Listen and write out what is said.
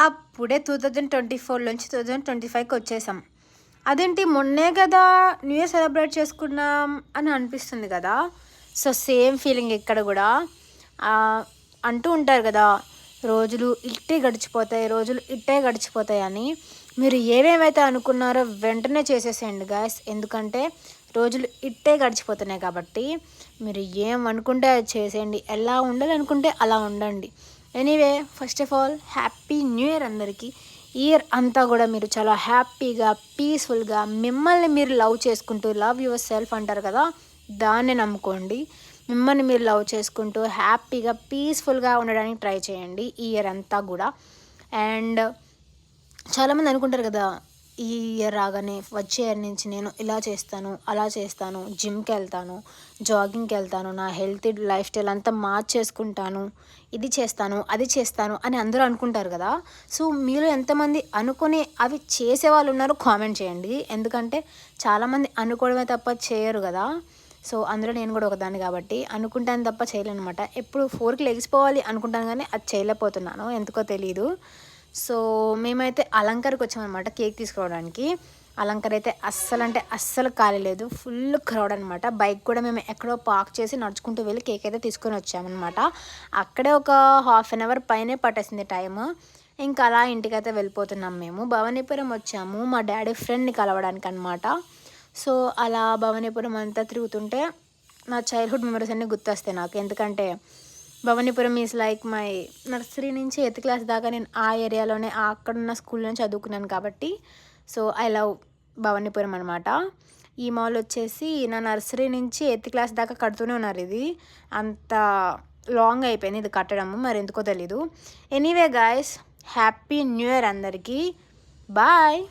అప్పుడే 2024 నుంచి 2025కి వచ్చేసాం. అదేంటి మొన్నే కదా న్యూ ఇయర్ సెలబ్రేట్ చేసుకున్నాం అని అనిపిస్తుంది కదా. సో సేమ్ ఫీలింగ్ ఇక్కడ కూడా. అంటూ ఉంటారు కదా, రోజులు ఇట్టే గడిచిపోతాయి, రోజులు ఇట్టే గడిచిపోతాయి అని. మీరు ఏమేమైతే అనుకున్నారో వెంటనే చేసేసేయండి గాయస్. ఎందుకంటే రోజులు ఇట్టే గడిచిపోతున్నాయి కాబట్టి మీరు ఏం అనుకుంటే అది చేసేయండి. ఎలా ఉండాలనుకుంటే అలా ఉండండి. Anyway, first of all happy new year అందరికీ. ఇయర్ అంతా కూడా మీరు చాలా హ్యాపీగా, పీస్ఫుల్గా, మిమ్మల్ని మీరు లవ్ చేసుకుంటూ, లవ్ యువర్ సెల్ఫ్ అంటారు కదా, దాన్ని నమ్ముకోండి. మిమ్మల్ని మీరు లవ్ చేసుకుంటూ హ్యాపీగా, పీస్ఫుల్గా ఉండడానికి ట్రై చేయండి ఈ ఇయర్ అంతా కూడా. అండ్ చాలామంది అనుకుంటారు కదా, ఈ ఇయర్ రాగానే వచ్చే ఇయర్ నుంచి నేను ఇలా చేస్తాను, అలా చేస్తాను, జిమ్కి వెళ్తాను, జాగింగ్కి వెళ్తాను, నా హెల్తీ లైఫ్ స్టైల్ అంతా మార్చేసుకుంటాను, ఇది చేస్తాను, అది చేస్తాను అని అందరూ అనుకుంటారు కదా. సో మీరు ఎంతమంది అనుకుని అవి చేసేవాళ్ళు ఉన్నారో కామెంట్ చేయండి. ఎందుకంటే చాలామంది అనుకోవడమే తప్ప చేయరు కదా. సో అందులో నేను కూడా ఒకదాన్ని కాబట్టి అనుకుంటాను తప్ప చేయలేను అనమాట. ఎప్పుడు 4కి లెగిసిపోవాలి అనుకుంటాను కానీ అది చేయలేకపోతున్నాను, ఎందుకో తెలీదు. సో మేమైతే అలంకర్కి వచ్చామన్నమాట కేక్ తీసుకురావడానికి. అలంకర్ అయితే అస్సలు ఖాళీ లేదు, ఫుల్ క్రౌడ్ అనమాట. బైక్ కూడా మేము ఎక్కడో పార్క్ చేసి నడుచుకుంటూ వెళ్ళి కేక్ అయితే తీసుకొని వచ్చామన్నమాట. అక్కడే ఒక ½ అన్ అవర్ పైనే పట్టేసింది టైము. ఇంకా అలా ఇంటికైతే వెళ్ళిపోతున్నాం. మేము భవానీపురం వచ్చాము మా డాడీ ఫ్రెండ్ని కలవడానికి అనమాట. సో అలా భవానీపురం అంతా తిరుగుతుంటే నా చైల్డ్హుడ్ మెమరీస్ అన్నీ గుర్తొస్తాయి నాకు. ఎందుకంటే Bhavanipuram is like my nursery నుంచి 8th క్లాస్ దాకా నేను ఆ ఏరియాలోనే అక్కడున్న స్కూల్లో చదువుకున్నాను కాబట్టి. సో ఐ లవ్ భవానీపురం అనమాట. ఈ మాల్ వచ్చేసి నా నర్సరీ నుంచి 8th క్లాస్ దాకా కడుతూనే ఉన్నారు. ఇది అంత లాంగ్ అయిపోయింది ఇది కట్టడము, మరి ఎందుకో తెలీదు. Anyway guys, happy new year అందరికీ. బాయ్.